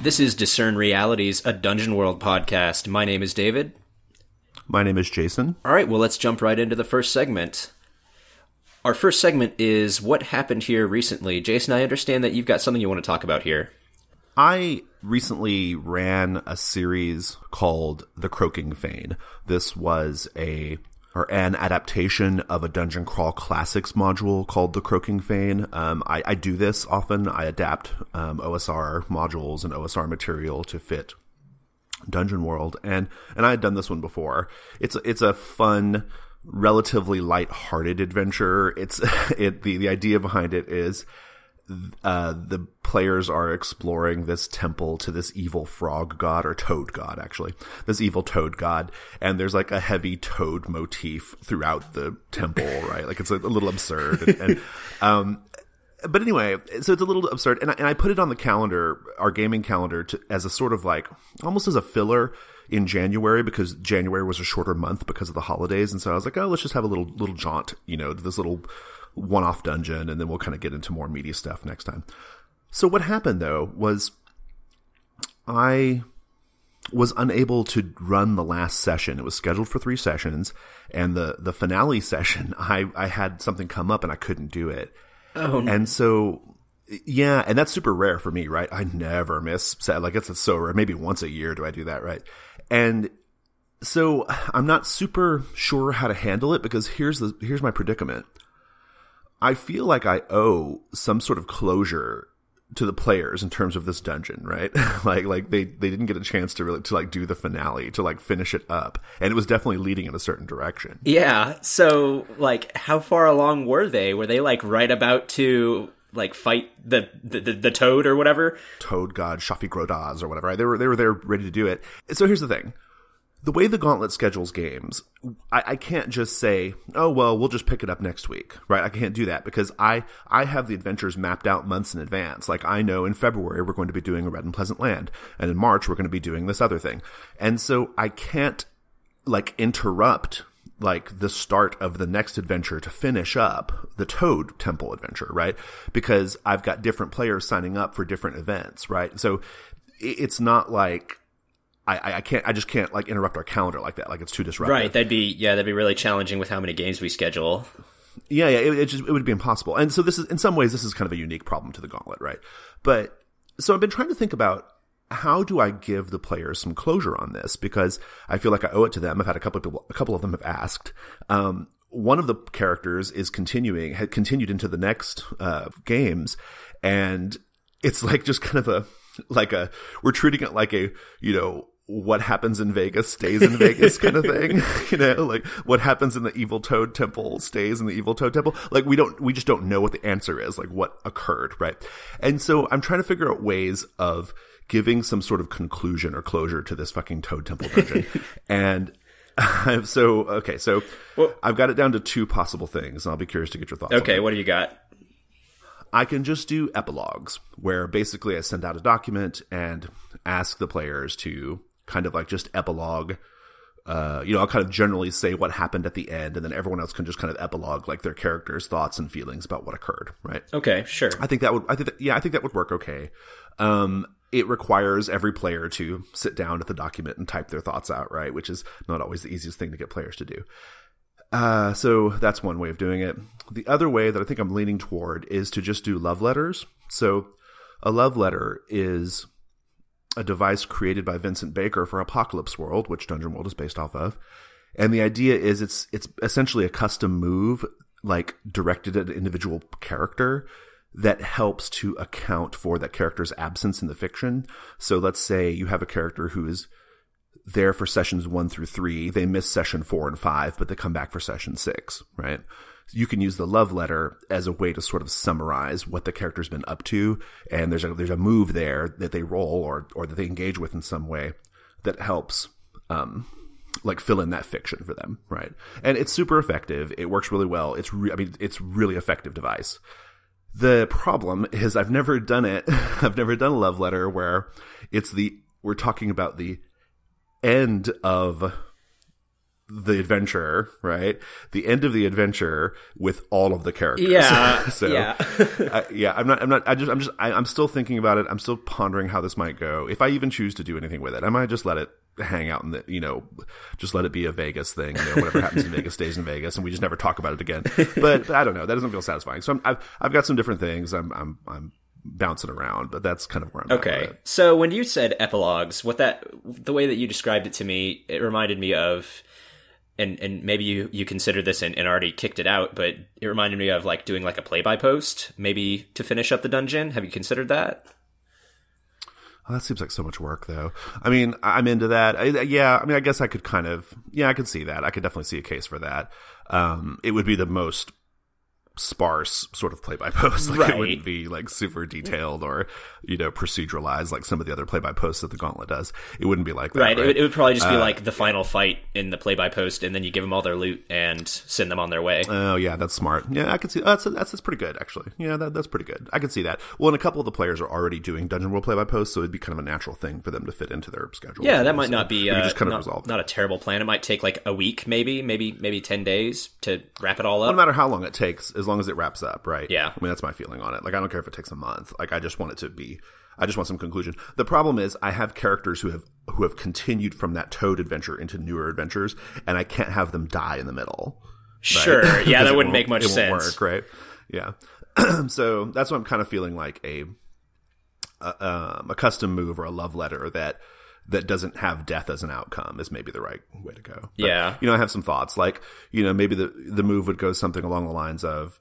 This is Discern Realities, a Dungeon World podcast. My name is David. My name is Jason. All right, well, let's jump right into the first segment. Our first segment is what happened here recently. Jason, I understand that you've got something you want to talk about here. I recently ran a series called The Croaking Fane. This was an adaptation of a Dungeon Crawl Classics module called The Croaking Fane. I do this often. I adapt OSR modules and OSR material to fit Dungeon World, and I had done this one before. It's a fun, relatively light-hearted adventure. The idea behind it is the players are exploring this temple to this evil frog god, or toad god, actually. This evil toad god, and there's like a heavy toad motif throughout the temple, right? Like it's a little absurd. But anyway, so it's a little absurd, and I put it on the calendar, our gaming calendar, as a sort of like, almost as a filler in January, because January was a shorter month because of the holidays, and so I was like, oh, let's just have a little jaunt, this little one-off dungeon, and then we'll kind of get into more meaty stuff next time. So what happened, though, was I was unable to run the last session. It was scheduled for 3 sessions, and the finale session, I had something come up, and I couldn't do it. Oh, no. And so, yeah, and that's super rare for me, right? I never miss set. Like, it's so rare. Maybe once a year do I do that, right? And so I'm not super sure how to handle it, because here's my predicament. I feel like I owe some sort of closure to the players in terms of this dungeon, right? like they didn't get a chance to do the finale, to like finish it up, and it was definitely leading in a certain direction. Yeah. So like, how far along were they? Were they like right about to like fight the toad or whatever? Toad god Shafi Grodaz or whatever. Right? They were there ready to do it. So here's the thing. The way the Gauntlet schedules games, I can't just say, oh, well, we'll just pick it up next week, right? I can't do that, because I have the adventures mapped out months in advance. Like, I know in February we're going to be doing A Red and Pleasant Land, and in March we're going to be doing this other thing. And so I can't, like, interrupt, like, the start of the next adventure to finish up the Toad Temple adventure, right? Because I've got different players signing up for different events, right? So it's not like I just can't like interrupt our calendar like that. Like, it's too disruptive. Right. That'd be really challenging with how many games we schedule. Yeah. It would be impossible. And so this is, in some ways, this is kind of a unique problem to the Gauntlet, right? But so I've been trying to think about, how do I give the players some closure on this? Because I feel like I owe it to them. I've had a couple of them have asked. One of the characters had continued into the next games, and it's like just kind of we're treating it like a, what happens in Vegas stays in Vegas kind of thing. Like, what happens in the Evil Toad Temple stays in the Evil Toad Temple. Like, we just don't know what the answer is, like what occurred, right? And so I'm trying to figure out ways of giving some sort of conclusion or closure to this fucking Toad Temple dungeon. And so I've got it down to 2 possible things, and I'll be curious to get your thoughts. Okay, on what do you got? I can just do epilogues, where basically I send out a document and ask the players to kind of like just epilogue. I'll kind of generally say what happened at the end, and then everyone else can just kind of epilogue like their characters' thoughts and feelings about what occurred, right? Okay, sure. I think that would work okay. It requires every player to sit down at the document and type their thoughts out, right? Which is not always the easiest thing to get players to do. So that's one way of doing it. The other way that I think I'm leaning toward is to just do love letters. So a love letter is a device created by Vincent Baker for Apocalypse World, which Dungeon World is based off of. And the idea is it's essentially a custom move, like directed at an individual character, that helps to account for that character's absence in the fiction. So let's say you have a character who is there for sessions 1 through 3. They miss session 4 and 5, but they come back for session 6, right? You can use the love letter as a way to sort of summarize what the character's been up to, and there's a move there that they roll or that they engage with in some way that helps like fill in that fiction for them, right? And it's super effective. It works really well. It's really effective device. The problem is I've never done it. I've never done a love letter where we're talking about the end of the adventure, right? The end of the adventure with all of the characters. Yeah. So, yeah. I'm still thinking about it. I'm still pondering how this might go. If I even choose to do anything with it, I might just let it hang out in the, just let it be a Vegas thing. Whatever happens in Vegas stays in Vegas, and we just never talk about it again. But I don't know. That doesn't feel satisfying. So I've got some different things. I'm bouncing around, but that's kind of where I'm at with it. So when you said epilogues, the way that you described it to me, it reminded me of, and maybe you considered this and already kicked it out, but it reminded me of like doing like a play-by-post, maybe to finish up the dungeon. Have you considered that? Oh, that seems like so much work, though. I mean, I'm into that. I guess I could I could see that. I could definitely see a case for that. It would be the most sparse sort of play-by-post. Like, it wouldn't be like super detailed or, proceduralized like some of the other play-by-posts that the Gauntlet does. It wouldn't be like that. Right. It would probably just be like the final fight in the play-by-post, and then you give them all their loot and send them on their way. Oh, yeah, that's smart. Yeah, I could see that's pretty good, actually. Yeah, that's pretty good. I could see that. Well, and a couple of the players are already doing Dungeon World play-by-post, so it'd be kind of a natural thing for them to fit into their schedule. Yeah, that might not be just kind of resolve. Not a terrible plan. It might take like a week, maybe 10 days to wrap it all up. No matter how long it takes, as long as it wraps up. Right. Yeah. I mean, that's my feeling on it. Like, I don't care if it takes a month. Like, I just want some conclusion. The problem is I have characters who have continued from that Toad adventure into newer adventures, and I can't have them die in the middle. Right? Sure. Yeah, that wouldn't make much sense. It won't work, right? Yeah. So that's what I'm kind of feeling like a custom move or a love letter that doesn't have death as an outcome is maybe the right way to go. But, yeah. I have some thoughts. Like, maybe the move would go something along the lines of,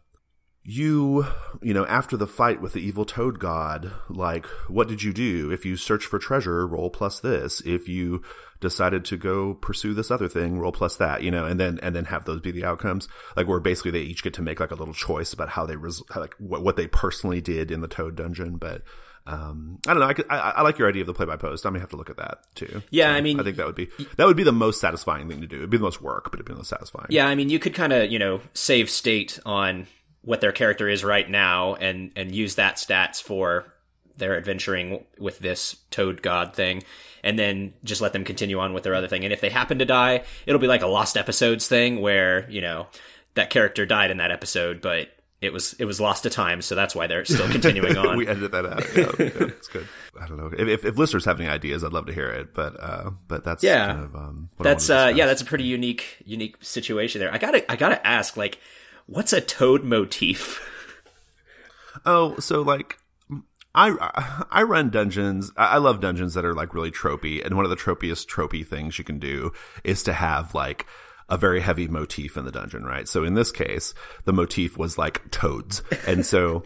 after the fight with the evil Toad God, like, what did you do? If you search for treasure, roll plus this. If you decided to go pursue this other thing, roll plus that, and then have those be the outcomes. Like, where basically they each get to make like a little choice about how they what they personally did in the Toad dungeon. But I don't know. I like your idea of the play-by-post. I may have to look at that too. Yeah, so I mean, I think that would be the most satisfying thing to do. It'd be the most work, but it'd be the most satisfying. Yeah, I mean, you could kind of save state on what their character is right now and use that stats for their adventuring with this Toad God thing, and then just let them continue on with their other thing. And if they happen to die, it'll be like a lost episodes thing where, that character died in that episode, but it was lost to time, so that's why they're still continuing on. We edited that out. Yeah, it's good. I don't know. If listeners have any ideas, I'd love to hear it. But that's kind of that's that's a pretty unique situation there. I gotta ask, like, what's a Toad motif? Oh, so like I run dungeons. I love dungeons that are like really tropey, and one of the tropiest tropey things you can do is to have like a very heavy motif in the dungeon, right? So in this case, the motif was like toads, and so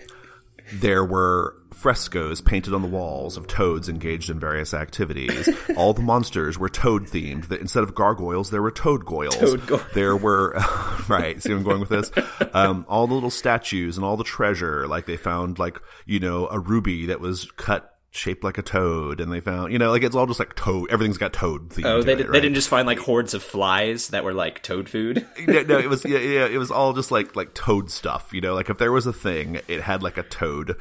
there were frescoes painted on the walls of toads engaged in various activities. All the monsters were toad themed. Instead of gargoyles, there were toad goyles. There were right. See where I'm going with this? All the little statues and all the treasure. Like, they found like a ruby that was cut shaped like a toad, and they found like it's all just like toad. Everything's got toad themed. Oh, they didn't just find like hordes of flies that were like toad food. No, it was it was all just like toad stuff. Like, if there was a thing, it had like a toad.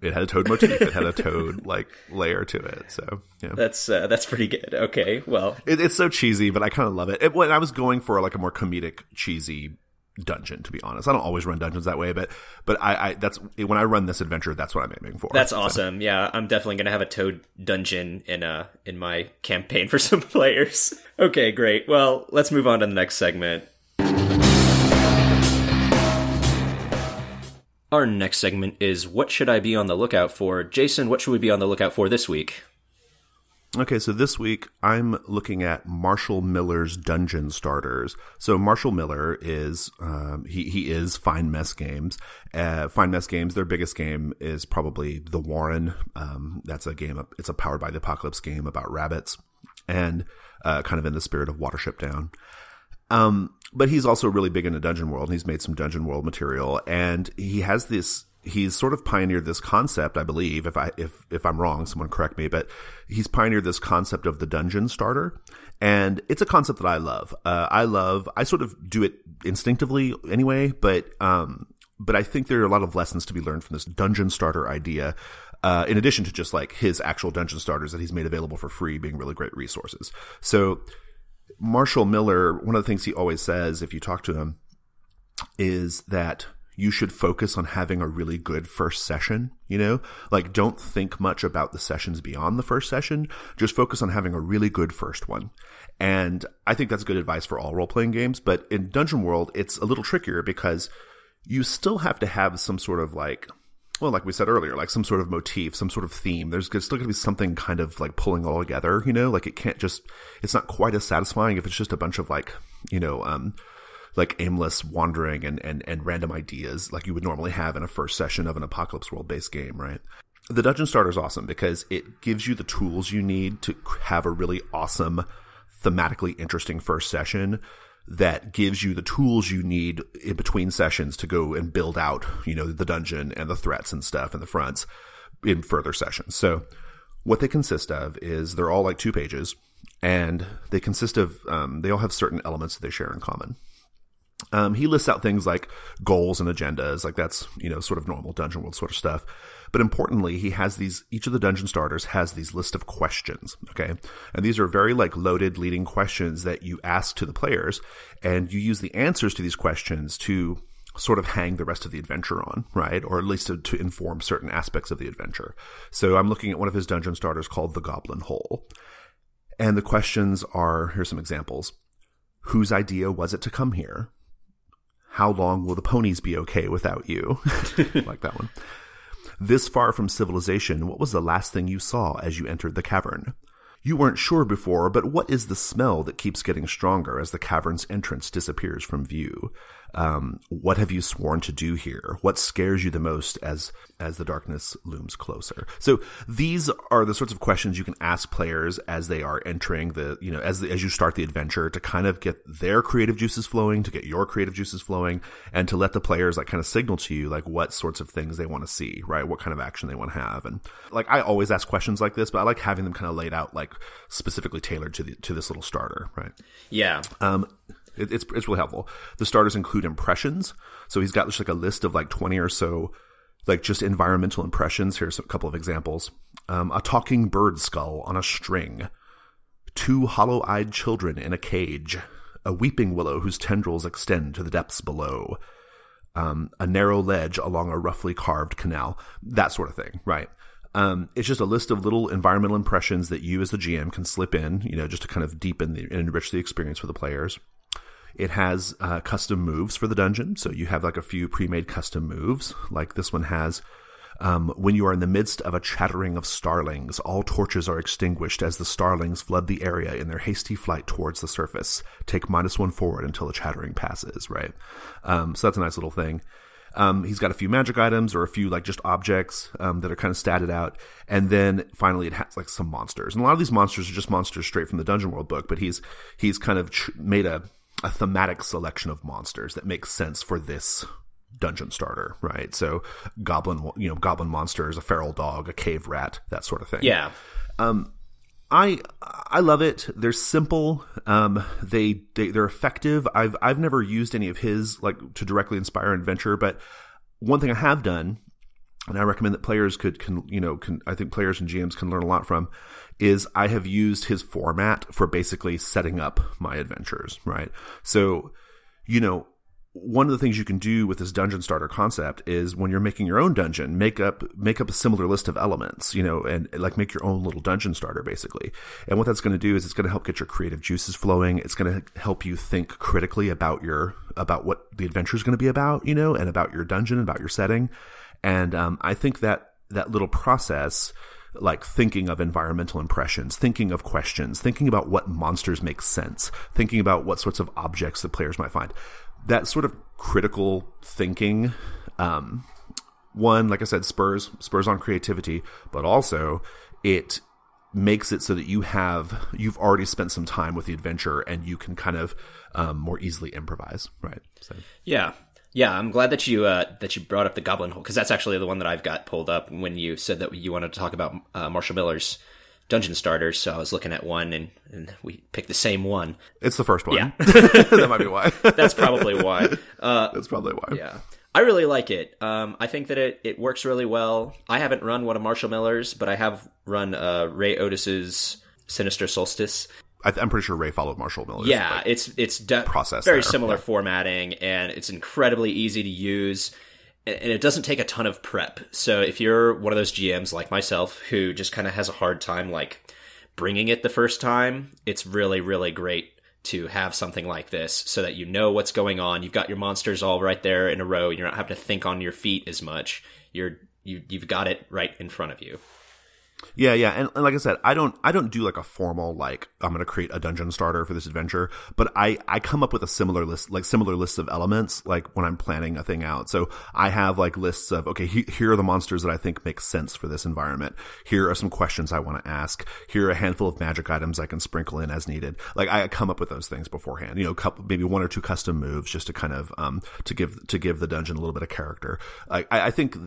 It had a toad motif. It had a toad like layer to it. So yeah, that's pretty good. Okay, well, it's so cheesy, but I kind of love it. When I was going for like a more comedic, cheesy dungeon, to be honest. I don't always run dungeons that way, but I that's when I run this adventure, that's what I'm aiming for. That's awesome. So. Yeah, I'm definitely gonna have a Toad dungeon in my campaign for some players. Okay, great. Well, let's move on to the next segment. Our next segment is What Should I Be on the Lookout For? Jason, what should we be on the lookout for this week? Okay, so this week I'm looking at Marshall Miller's Dungeon Starters. So Marshall Miller is he is Fine Mess Games. Fine Mess Games, their biggest game is probably The Warren. That's a game. It's a Powered by the Apocalypse game about rabbits, and kind of in the spirit of Watership Down. But he's also really big into Dungeon World, and he's made some Dungeon World material, and he has this. He's sort of pioneered this concept, I believe. If I'm wrong, someone correct me. But he's pioneered this concept of the dungeon starter, and it's a concept that I love. I sort of do it instinctively anyway, but I think there are a lot of lessons to be learned from this dungeon starter idea. In addition to just like his actual dungeon starters that he's made available for free being really great resources. So Marshall Miller, one of the things he always says if you talk to him is that you should focus on having a really good first session, Like, don't think much about the sessions beyond the first session. Just focus on having a really good first one. And I think that's good advice for all role-playing games. But in Dungeon World, it's a little trickier because you still have to have some sort of like we said earlier, like some sort of motif, some sort of theme. There's still going to be something kind of like pulling it all together, Like it can't just, it's not quite as satisfying if it's just a bunch of like aimless wandering and random ideas like you would normally have in a first session of an Apocalypse World-based game, right? The Dungeon Starter is awesome because it gives you the tools you need to have a really awesome, thematically interesting first session that gives you the tools you need in between sessions to go and build out, the dungeon and the threats and stuff and the fronts in further sessions. So what they consist of is they're all like 2 pages, and they consist of, they all have certain elements that they share in common. He lists out things like goals and agendas, like that's, sort of normal Dungeon World sort of stuff. But importantly, he has each of the dungeon starters has these list of questions, okay? And these are very like loaded leading questions that you ask to the players, and you use the answers to these questions to sort of hang the rest of the adventure on, right? Or at least to inform certain aspects of the adventure. So I'm looking at one of his dungeon starters called the Goblin Hole. And the questions are, here's some examples. Whose idea was it to come here? How long will the ponies be okay without you? Like that one. This far from civilization, what was the last thing you saw as you entered the cavern? You weren't sure before, but what is the smell that keeps getting stronger as the cavern's entrance disappears from view? What have you sworn to do here? What scares you the most as the darkness looms closer? So these are the sorts of questions you can ask players as they are entering as you start the adventure, to kind of get their creative juices flowing, to get your creative juices flowing, and to let the players like kind of signal to you like what sorts of things they want to see, right? What kind of action they want to have. And like, I always ask questions like this, but I like having them kind of laid out like specifically tailored to this little starter, right? Yeah. It's really helpful. The starters include impressions. So he's got just like a list of like 20 or so, like just environmental impressions. Here's a couple of examples. A talking bird skull on a string. 2 hollow-eyed children in a cage. A weeping willow whose tendrils extend to the depths below. A narrow ledge along a roughly carved canal. That sort of thing, right? It's just a list of little environmental impressions that you as the GM can slip in, just to kind of deepen and enrich the experience for the players. It has custom moves for the dungeon. So you have like a few pre-made custom moves. Like this one has, when you are in the midst of a chattering of starlings, all torches are extinguished as the starlings flood the area in their hasty flight towards the surface. Take -1 forward until the chattering passes, right? So that's a nice little thing. He's got a few magic items or a few like just objects that are kind of statted out. And then finally it has like some monsters. And a lot of these monsters are just monsters straight from the Dungeon World book, but he's kind of made a thematic selection of monsters that makes sense for this dungeon starter, right? So goblin monsters, a feral dog, a cave rat, that sort of thing. Yeah. I love it. They're simple. They're effective. I've never used any of his like to directly inspire an adventure, but one thing I have done, and I recommend that players I think players and GMs can learn a lot from, is I have used his format for basically setting up my adventures, right? So, one of the things you can do with this dungeon starter concept is when you're making your own dungeon, make up a similar list of elements, and like make your own little dungeon starter basically. And what that's going to do is it's going to help get your creative juices flowing. It's going to help you think critically about what the adventure is going to be about, and about your dungeon, about your setting. And I think that little process, like thinking of environmental impressions, thinking of questions, thinking about what monsters make sense, thinking about what sorts of objects the players might find, that sort of critical thinking, one, like I said, spurs on creativity, but also it makes it so that you've already spent some time with the adventure and you can kind of more easily improvise, right? So. Yeah, I'm glad that you brought up the Goblin Hole, because that's actually the one that I've got pulled up when you said that you wanted to talk about Marshall Miller's dungeon starters. So I was looking at one, and we picked the same one. It's the first one. Yeah. That might be why. That's probably why. That's probably why. Yeah. I really like it. I think that it works really well. I haven't run one of Marshall Miller's, but I have run Ray Otis's Sinister Solstice. I'm pretty sure Ray followed Marshall Miller's. Yeah, it's process very there. similar formatting, and it's incredibly easy to use, and it doesn't take a ton of prep. So if you're one of those GMs like myself who just kind of has a hard time like bringing it the first time, it's really, really great to have something like this so that you know what's going on. You've got your monsters all right there in a row. You're not having to think on your feet as much. You've got it right in front of you. Yeah, and like I said, I don't do like a formal like I'm going to create a dungeon starter for this adventure, but I come up with a similar lists of elements like when I'm planning a thing out. So I have like lists of okay, here are the monsters that I think make sense for this environment. Here are some questions I want to ask. Here are a handful of magic items I can sprinkle in as needed. Like I come up with those things beforehand. Maybe one or two custom moves just to kind of to give the dungeon a little bit of character. I think.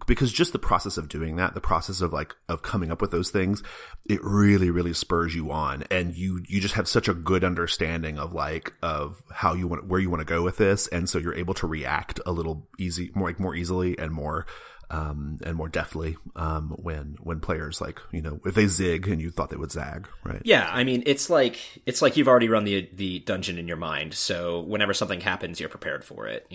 Because just the process of doing that, the process of coming up with those things, it really, really spurs you on, and you just have such a good understanding of how you where you want to go with this, and so you're able to react a little more easily and more deftly when players if they zig and you thought they would zag, right? Yeah, I mean it's like you've already run the dungeon in your mind, so whenever something happens, you're prepared for it.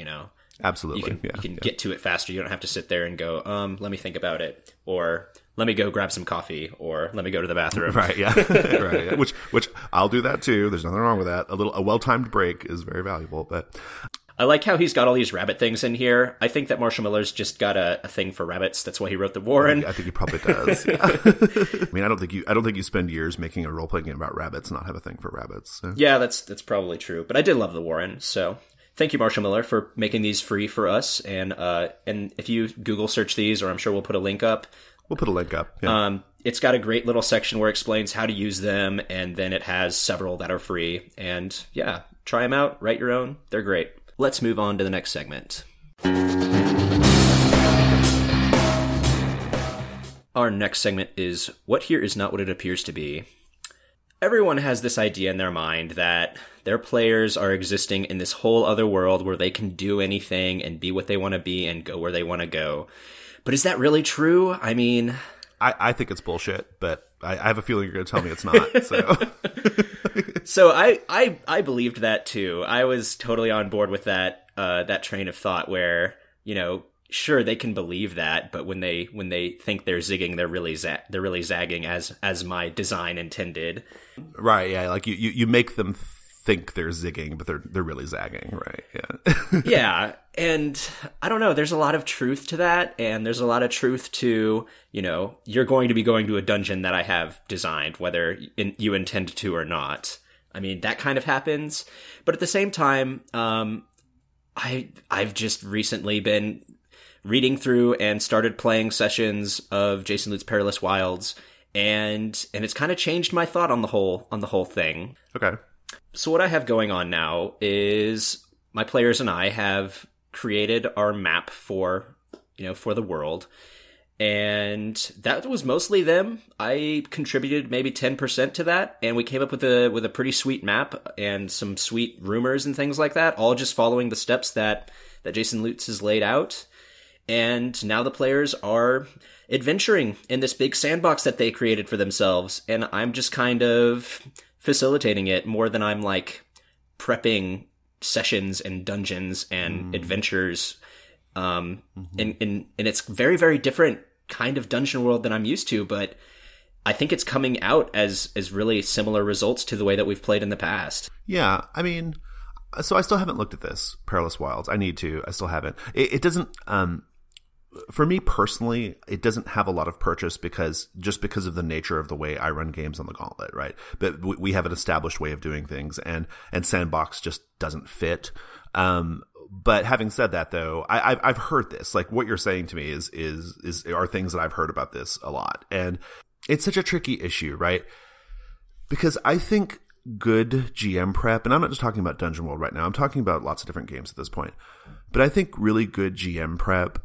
Absolutely. You can get to it faster. You don't have to sit there and go, let me think about it, or let me go grab some coffee, or let me go to the bathroom. Right, yeah. Right, yeah. Which I'll do that too. There's nothing wrong with that. A well-timed break is very valuable, but I like how he's got all these rabbit things in here. I think that Marshall Miller's just got a thing for rabbits. That's why he wrote the Warren. I think he probably does. Yeah. I mean, I don't think you spend years making a role-playing game about rabbits and not have a thing for rabbits. So. Yeah, that's probably true. But I did love the Warren, so thank you, Marshall Miller, for making these free for us. And if you Google search these, or I'm sure we'll put a link up. We'll put a link up. Yeah. It's got a great little section where it explains how to use them, and then it has several that are free. And yeah, try them out, write your own. They're great. Let's move on to the next segment. Our next segment is What Here Is Not What It Appears to Be. Everyone has this idea in their mind that their players are existing in this whole other world where they can do anything and be what they want to be and go where they want to go. But is that really true? I mean, I think it's bullshit, but I have a feeling you're going to tell me it's not. So, so I believed that too. I was totally on board with that train of thought where, sure, they can believe that, but when they think they're zigging, they're really zagging as my design intended. Right? Yeah, like you make them think they're zigging, but they're really zagging, right? Yeah. Yeah, and I don't know. There's a lot of truth to that, and there's a lot of truth to you're going to be going to a dungeon that I have designed, whether you intend to or not. I mean, that kind of happens, but at the same time, I've just recently been reading through and started playing sessions of Jason Lute's Perilous Wilds, and it's kind of changed my thought on the whole thing. Okay. So what I have going on now is my players and I have created our map for the world, and that was mostly them. I contributed maybe 10% to that, and we came up with a pretty sweet map and some sweet rumors and things like that, all just following the steps that Jason Lutz has laid out. And now the players are adventuring in this big sandbox that they created for themselves, and I'm just kind of facilitating it more than I'm prepping sessions and dungeons and adventures. And it's very, very different kind of dungeon world than I'm used to, but I think it's coming out as really similar results to the way that we've played in the past. Yeah, I mean, so I still haven't looked at this Perilous Wilds. I need to. I still haven't. It doesn't. For me personally, it doesn't have a lot of purchase because of the nature of the way I run games on the Gauntlet, right? But we have an established way of doing things, and Sandbox just doesn't fit. But having said that, though, I've heard this. Like what you're saying to me are things that I've heard about this a lot, and it's such a tricky issue, right? Because I think good GM prep, and I'm not just talking about Dungeon World right now. I'm talking about lots of different games at this point. But I think really good GM prep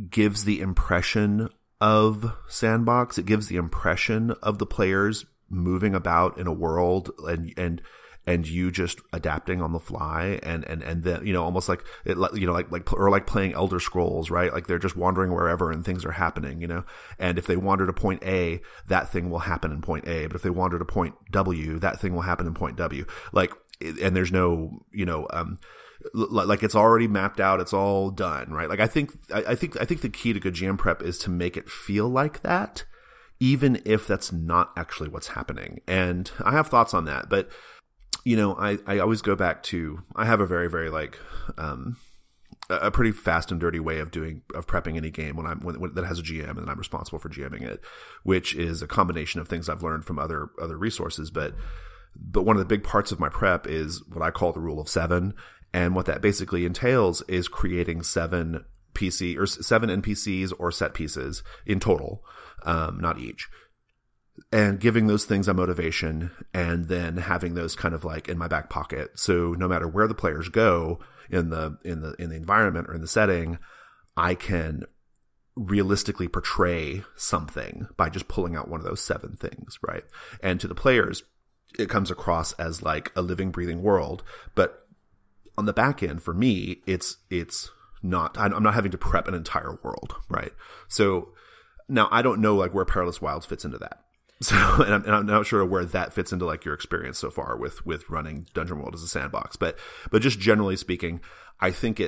gives the impression of Sandbox. It gives the impression of the players moving about in a world and and you just adapting on the fly, and then, you know, almost like it, you know, like playing Elder Scrolls, right? Like they're just wandering wherever and things are happening, you know. And if they wander to point A, that thing will happen in point A. But if they wander to point W, that thing will happen in point W. Like, and there's no, you know, like it's already mapped out, it's all done, right? Like I think the key to good GM prep is to make it feel like that, even if that's not actually what's happening. And I have thoughts on that, but you know, I always go back to, I have a very, very like a pretty fast and dirty way of prepping any game when that has a GM and I'm responsible for GMing it, which is a combination of things I've learned from other resources, but one of the big parts of my prep is what I call the rule of 7. And what that basically entails is creating 7 NPCs or set pieces in total, not each, and giving those things a motivation, and then having those kind of like in my back pocket. So no matter where the players go in the environment or in the setting, I can realistically portray something by just pulling out one of those 7 things, right? And to the players, it comes across as like a living, breathing world, but on the back end, for me, it's not, I'm not having to prep an entire world, right? So now I don't know like where Perilous Wilds fits into that. So, and I'm not sure where that fits into like your experience so far with running Dungeon World as a sandbox, but just generally speaking, I think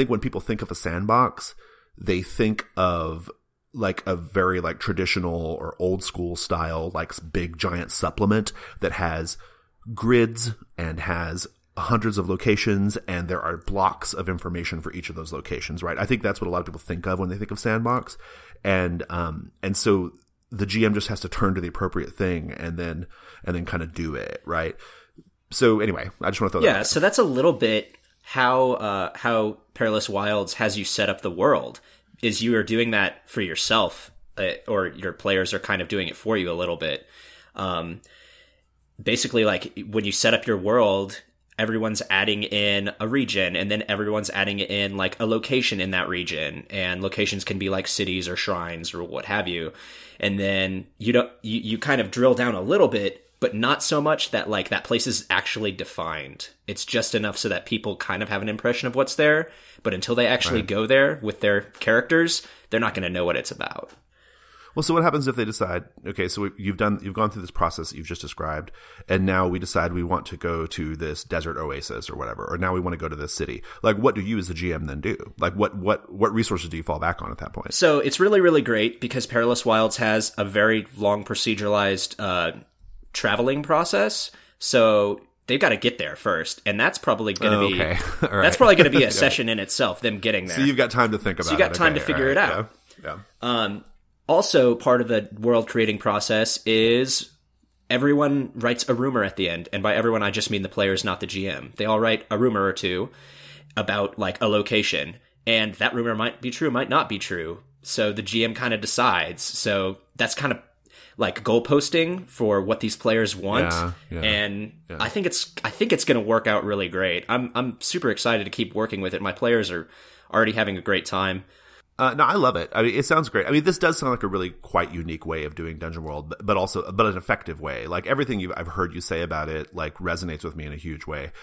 when people think of a sandbox, they think of like a very like traditional or old school style, like big giant supplement that has grids and has hundreds of locations, and there are blocks of information for each of those locations, right? I think that's what a lot of people think of when they think of sandbox. And so the GM just has to turn to the appropriate thing and then kind of do it, right? So anyway, I just want to throw that out there. So that's a little bit how Perilous Wilds has you set up the world, is you are doing that for yourself, or your players are kind of doing it for you a little bit. Basically, like when you set up your world, everyone's adding in a region, and then everyone's adding in like a location in that region, and locations can be like cities or shrines or what have you. And then you kind of drill down a little bit, but not so much that like that place is actually defined. It's just enough so that people kind of have an impression of what's there, but until they actually go there with their characters, they're not going to know what it's about. Well, so what happens if they decide, okay, so you've gone through this process that you've just described, and now we decide we want to go to this desert oasis or whatever, or now we want to go to this city. Like, what do you as the GM then do? Like, what resources do you fall back on at that point? So it's really, really great because Perilous Wilds has a very long proceduralized traveling process. So they've got to get there first, and that's probably going to be right. That's probably going to be a session in itself. Them getting there. So you've got time to think about it. So you got time to figure it out. Yeah. Also, part of the world creating process is everyone writes a rumor at the end. And by everyone, I just mean the players, not the GM. They all write a rumor or two about like a location. And that rumor might be true, might not be true. So the GM kind of decides. So that's kind of like goalposting for what these players want. And I think it's going to work out really great. I'm super excited to keep working with it. My players are already having a great time. No, I love it. I mean, it sounds great. I mean, this does sound like a really quite unique way of doing Dungeon World, but an effective way. Like everything I've heard you say about it, like resonates with me in a huge way.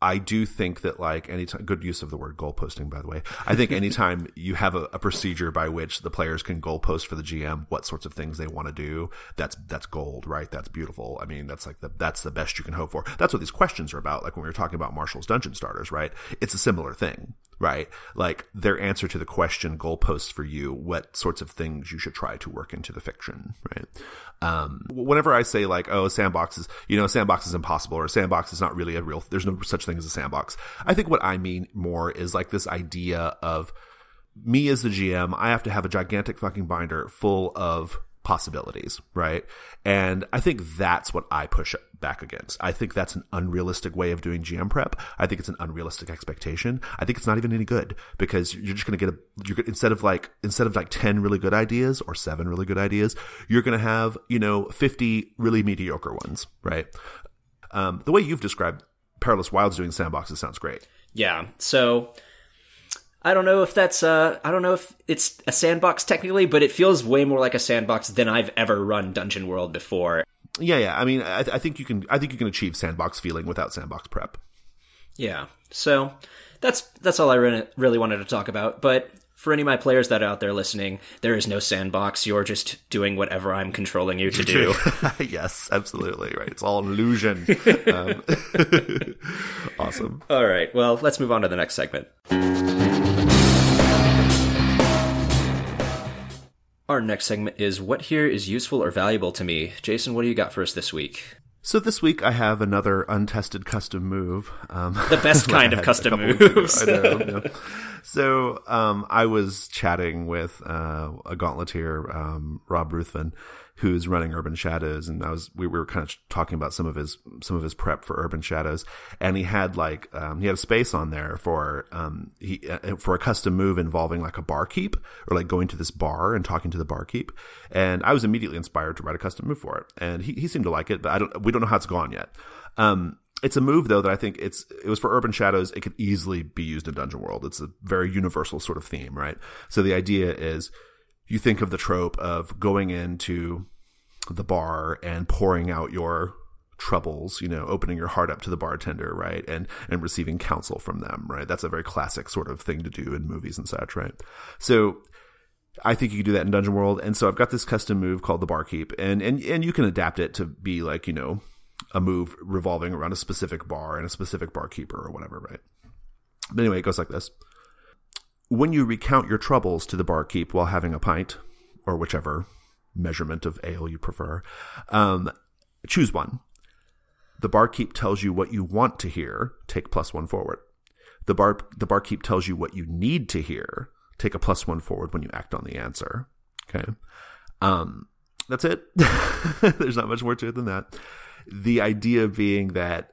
I do think that like anytime, good use of the word goalposting, by the way. I think anytime you have a procedure by which the players can goalpost for the GM what sorts of things they want to do, that's gold, right? That's beautiful. I mean, that's the best you can hope for. That's what these questions are about. Like when we were talking about Marshall's Dungeon Starters, right? It's a similar thing, right? Like their answer to the question goalposts for you what sorts of things you should try to work into the fiction, right? Whenever I say like, oh, sandbox is impossible, or a sandbox is not really there's no such thing as a sandbox. I think what I mean more is like this idea of me as the GM, I have to have a gigantic fucking binder full of possibilities, right? And I think that's what I push back against. I think that's an unrealistic way of doing GM prep. I think it's an unrealistic expectation. I think it's not even any good because you're just going to get instead of like 10 really good ideas or 7 really good ideas, you're going to have, 50 really mediocre ones, right? The way you've described Perilous Wilds doing sandboxes sounds great. Yeah. So I don't know if it's a sandbox technically, but it feels way more like a sandbox than I've ever run Dungeon World before. Yeah. I mean, I think you can achieve sandbox feeling without sandbox prep. Yeah. So that's all I really wanted to talk about. But for any of my players that are out there listening, there is no sandbox. You're just doing whatever I'm controlling you to do. Yes, absolutely. Right. It's all an illusion. Awesome. All right. Well, let's move on to the next segment. Our next segment is What Here is Useful or Valuable to Me. Jason, what do you got for us this week? So this week I have another untested custom move. The best kind of custom moves. I know, yeah. So I was chatting with a Gauntleteer, Rob Ruthven, who's running Urban Shadows, and we were kind of talking about some of his prep for Urban Shadows, and he had he had a space on there for a custom move involving like a barkeep, or like going to this bar and talking to the barkeep, and I was immediately inspired to write a custom move for it, and he seemed to like it, but we don't know how it's gone yet. It's a move though that I think it was for Urban Shadows. It could easily be used in Dungeon World. It's a very universal sort of theme, right? So the idea is, you think of the trope of going into the bar and pouring out your troubles, opening your heart up to the bartender, right? And receiving counsel from them, right? That's a very classic sort of thing to do in movies and such, right? So I think you could do that in Dungeon World. And so I've got this custom move called the Barkeep, and you can adapt it to be like, a move revolving around a specific bar and a specific barkeeper or whatever, right? But anyway, it goes like this. When you recount your troubles to the barkeep while having a pint, or whichever measurement of ale you prefer, choose one. The barkeep tells you what you want to hear, take +1 forward. The barkeep tells you what you need to hear, take a +1 forward when you act on the answer. Okay. That's it. There's not much more to it than that. The idea being that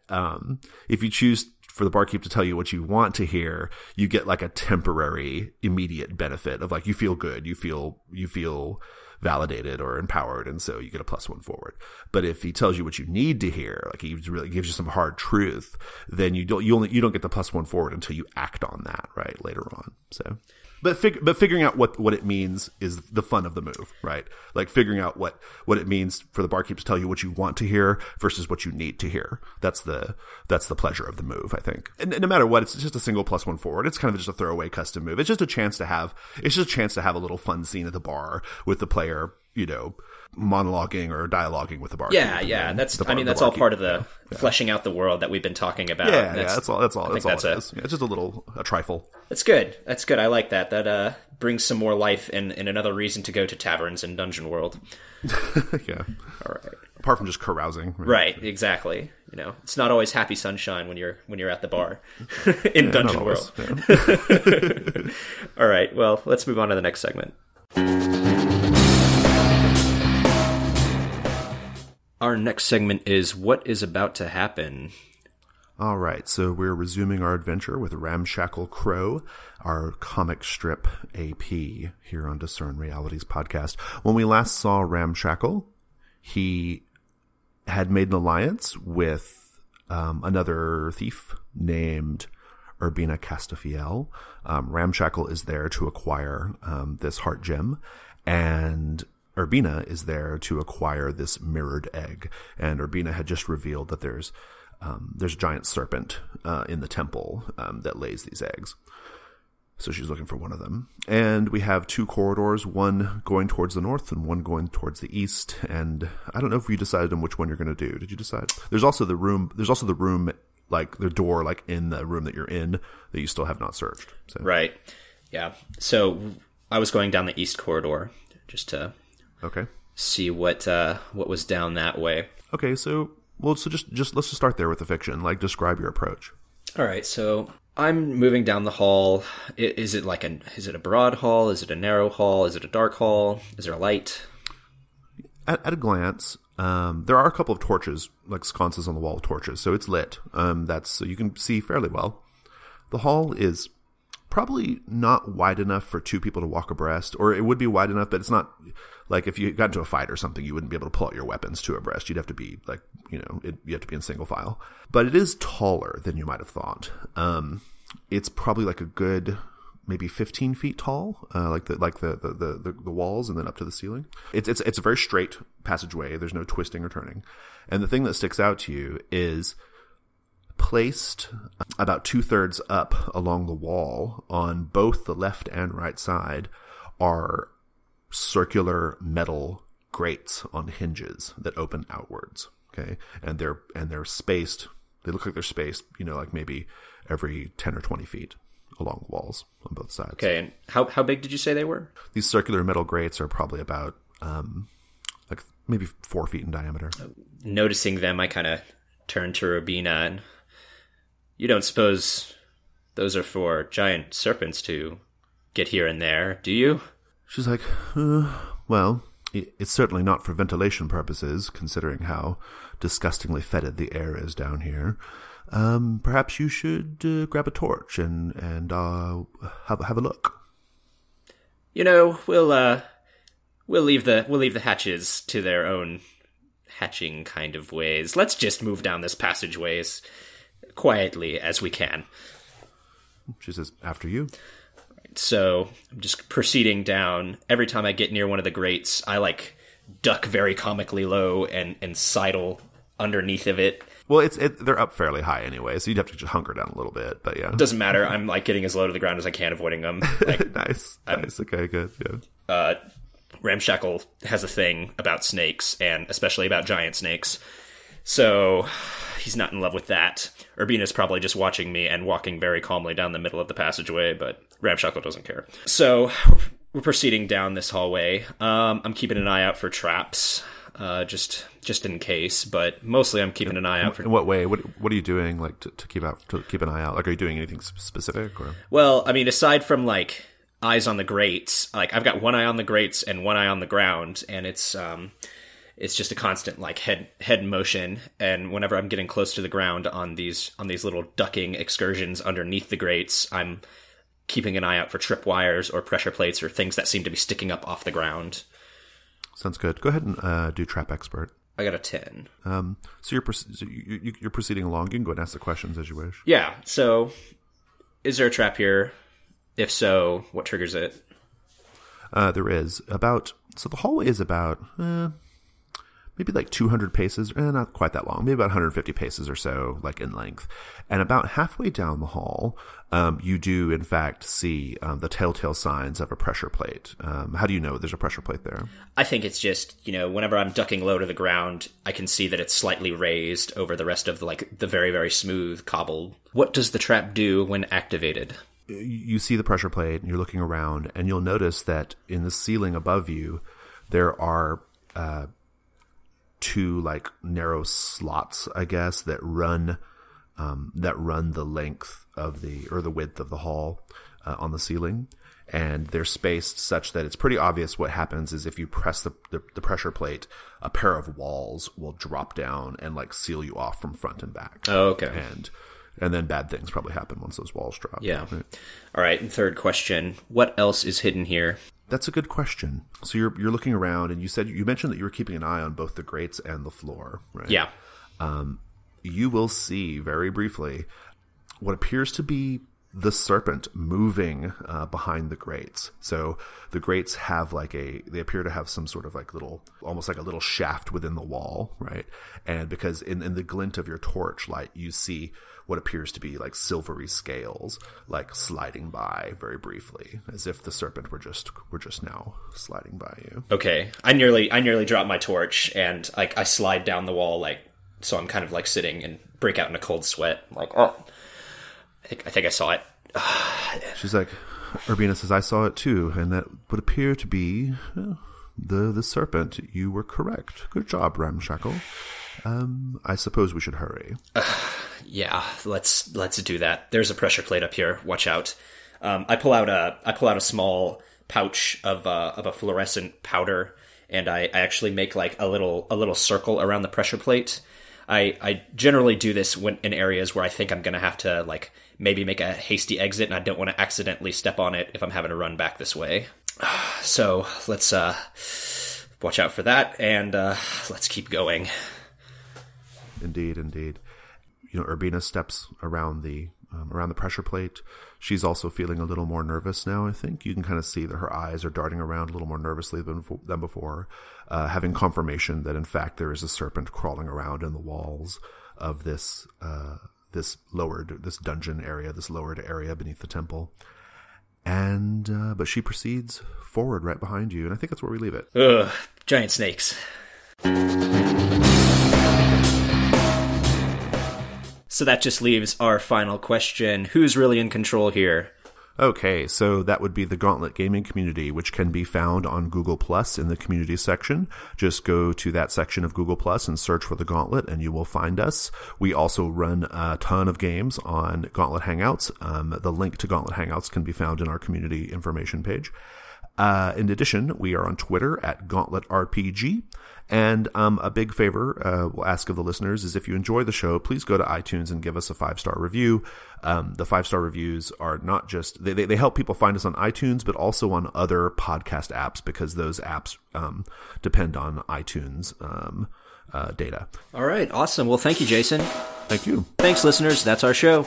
if you choose for the barkeep to tell you what you want to hear, you get like a temporary, immediate benefit of like, you feel good, you feel validated or empowered, and so you get a +1 forward. But if he tells you what you need to hear, like he really gives you some hard truth, then you don't get the +1 forward until you act on that, right, later on. So But figuring out what it means is the fun of the move, right? Like figuring out what it means for the barkeep to tell you what you want to hear versus what you need to hear. That's the pleasure of the move, I think. And no matter what, it's just a single +1 forward. It's kind of just a throwaway custom move. It's just a chance to have a little fun scene at the bar with the player, monologuing or dialoguing with the barkeep. Yeah. That's all part of the fleshing out the world that we've been talking about. That's all. That's all it is. Yeah, it's just a trifle. That's good. I like that. That brings some more life and another reason to go to taverns in Dungeon World. Yeah. All right. Apart from just carousing. Right. Exactly. It's not always happy sunshine when you're at the bar in Dungeon World. Yeah. All right. Well, let's move on to the next segment. Our next segment is What is About to Happen? All right, so we're resuming our adventure with Ramshackle Crow, our comic strip AP here on Discern Realities podcast. When we last saw Ramshackle, he had made an alliance with another thief named Urbina Castafiel. Ramshackle is there to acquire this heart gem, and Urbina is there to acquire this mirrored egg. And Urbina had just revealed that there's a giant serpent in the temple that lays these eggs. So she's looking for one of them. And we have two corridors, one going towards the north and one going towards the east. And I don't know if you decided on which one you're going to do. Did you decide? There's also the room, like the door, like in the room that you're in, that you still have not searched. So. Right. Yeah. So I was going down the east corridor just to see what was down that way. Okay. So let's just start there with the fiction. Like, describe your approach. All right. So I'm moving down the hall. Is it a broad hall? Is it a narrow hall? Is it a dark hall? Is there a light? At a glance, there are a couple of torches, like sconces on the wall of torches, so it's lit. So you can see fairly well. The hall is probably not wide enough for two people to walk abreast, or it would be wide enough, but it's not like if you got into a fight or something, you wouldn't be able to pull out your weapons two abreast. You'd have to be you have to be in single file. But it is taller than you might have thought. It's probably like a good maybe 15 feet tall, like the walls, and then up to the ceiling. It's a very straight passageway. There's no twisting or turning. And the thing that sticks out to you is placed about 2/3 up along the wall on both the left and right side are circular metal grates on hinges that open outwards. Okay, and they're spaced. They look like they're spaced, like maybe every 10 or 20 feet along the walls on both sides. Okay, and how big did you say they were? These circular metal grates are probably about like maybe 4 feet in diameter. Noticing them, I kind of turned to Rubina, and you don't suppose those are for giant serpents to get here and there, do you? She's like, well, it's certainly not for ventilation purposes, considering how disgustingly fetid the air is down here. Perhaps you should grab a torch and have a look. We'll leave the hatches to their own hatching kind of ways. Let's just move down this passageway as quietly as we can. She says, after you. So I'm just proceeding down. Every time I get near one of the grates, I duck very comically low and sidle underneath of it. Well, they're up fairly high anyway, so you'd have to just hunker down a little bit, but yeah. It doesn't matter. I'm getting as low to the ground as I can, avoiding them. Nice. Okay, good. Yeah. Ramshackle has a thing about snakes, and especially about giant snakes. So he's not in love with that. Urbina's probably just watching me and walking very calmly down the middle of the passageway, but Ramshackle doesn't care. So we're proceeding down this hallway. I'm keeping an eye out for traps, just in case, but mostly I'm keeping an eye out for... In what way? What are you doing, to keep an eye out? Are you doing anything specific, or? Well, I mean, aside from eyes on the grates, I've got one eye on the grates and one eye on the ground, and it's just a constant head motion. And whenever I'm getting close to the ground on these little ducking excursions underneath the grates, I'm keeping an eye out for tripwires or pressure plates or things that seem to be sticking up off the ground. Sounds good. Go ahead and do Trap Expert. I got a 10. So you're proceeding along. You can go and ask the questions as you wish. Yeah. So, is there a trap here? If so, what triggers it? There is so the hallway is about maybe 200 paces, not quite that long, maybe about 150 paces or so, in length. And about halfway down the hall, you do in fact see the telltale signs of a pressure plate. How do you know there's a pressure plate there? I think it's just, whenever I'm ducking low to the ground, I can see that it's slightly raised over the rest of the very, very smooth cobbled. What does the trap do when activated? You see the pressure plate, and you're looking around, and you'll notice that in the ceiling above you, there are two narrow slots, I guess, that run the length of the width of the hall on the ceiling, and they're spaced such that it's pretty obvious what happens is if you press the pressure plate, a pair of walls will drop down and seal you off from front and back. Oh, okay. And then bad things probably happen once those walls drop. Yeah. Right? All right. And third question: what else is hidden here? That's a good question. So you're looking around, and you mentioned that you were keeping an eye on both the grates and the floor, right? Yeah. You will see very briefly what appears to be the serpent moving behind the grates. So the grates have they appear to have some sort of little, almost like a little shaft within the wall, right? And because in the glint of your torch light, you see what appears to be silvery scales, sliding by very briefly, as if the serpent were just now sliding by you. Okay, I nearly dropped my torch, and I slide down the wall, so I'm kind of sitting and break out in a cold sweat. Oh, I think I saw it. She's like, Urbina says, I saw it too, and that would appear to be the serpent. You were correct. Good job, Ramshackle. I suppose we should hurry. Yeah, let's do that. There's a pressure plate up here. Watch out. I pull out a small pouch of a fluorescent powder, and I actually make a little circle around the pressure plate. I generally do this in areas where I think I'm gonna have to maybe make a hasty exit, and I don't want to accidentally step on it if I'm having to run back this way. So let's watch out for that, and let's keep going. Indeed. Urbina steps around the pressure plate. She's also feeling a little more nervous now, I think. You can kind of see that her eyes are darting around a little more nervously than before, having confirmation that, in fact, there is a serpent crawling around in the walls of this dungeon area, this lowered area beneath the temple. And but she proceeds forward right behind you, and I think that's where we leave it. Ugh, giant snakes. So that just leaves our final question. Who's really in control here? Okay, so that would be the Gauntlet Gaming Community, which can be found on Google Plus in the community section. Just go to that section of Google Plus and search for the Gauntlet, and you will find us. We also run a ton of games on Gauntlet Hangouts. The link to Gauntlet Hangouts can be found in our community information page. In addition, we are on Twitter at Gauntlet RPG. And a big favor we'll ask of the listeners is if you enjoy the show, please go to iTunes and give us a 5-star review. The 5-star reviews are not just they help people find us on iTunes, but also on other podcast apps, because those apps depend on iTunes data. All right, awesome. Well, thank you, Jason. Thank you. Thanks, listeners. That's our show.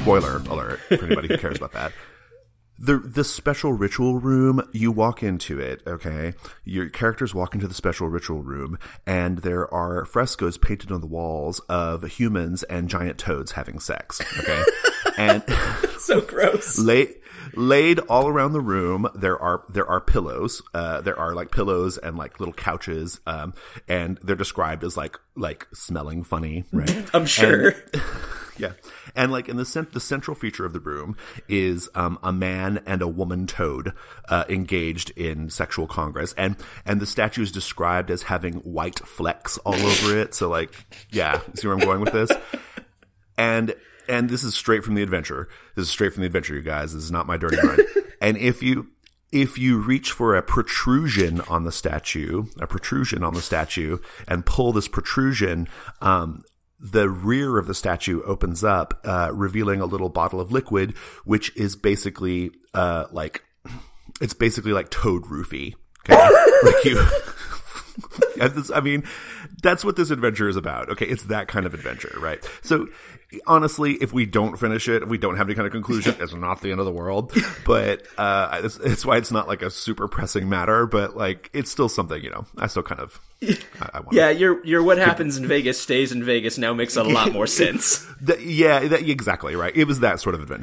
Spoiler alert for anybody who cares about that. The special ritual room, you walk into it, okay? Your characters walk into the special ritual room, and there are frescoes painted on the walls of humans and giant toads having sex, okay? And so gross. Laid all around the room, there are pillows. There are like pillows and like little couches, and they're described as like smelling funny, right? I'm sure. Yeah. And like in the central feature of the room is a man and a woman toad engaged in sexual congress, and the statue is described as having white flecks all over it. So like, yeah, see where I'm going with this? And this is straight from the adventure. You guys. This is not my dirty mind. And if you reach for a protrusion on the statue, and pull this protrusion, the rear of the statue opens up, revealing a little bottle of liquid, which is basically like toad roofie. Okay? Like you. I mean, that's what this adventure is about. Okay, it's that kind of adventure, right? So, honestly, if we don't finish it, if we don't have any kind of conclusion, it's not the end of the world. But it's why it's not like a super pressing matter. But like, it's still something, I still kind of. I want. Yeah, your what happens in Vegas stays in Vegas now makes a lot more sense. Exactly right. It was that sort of adventure.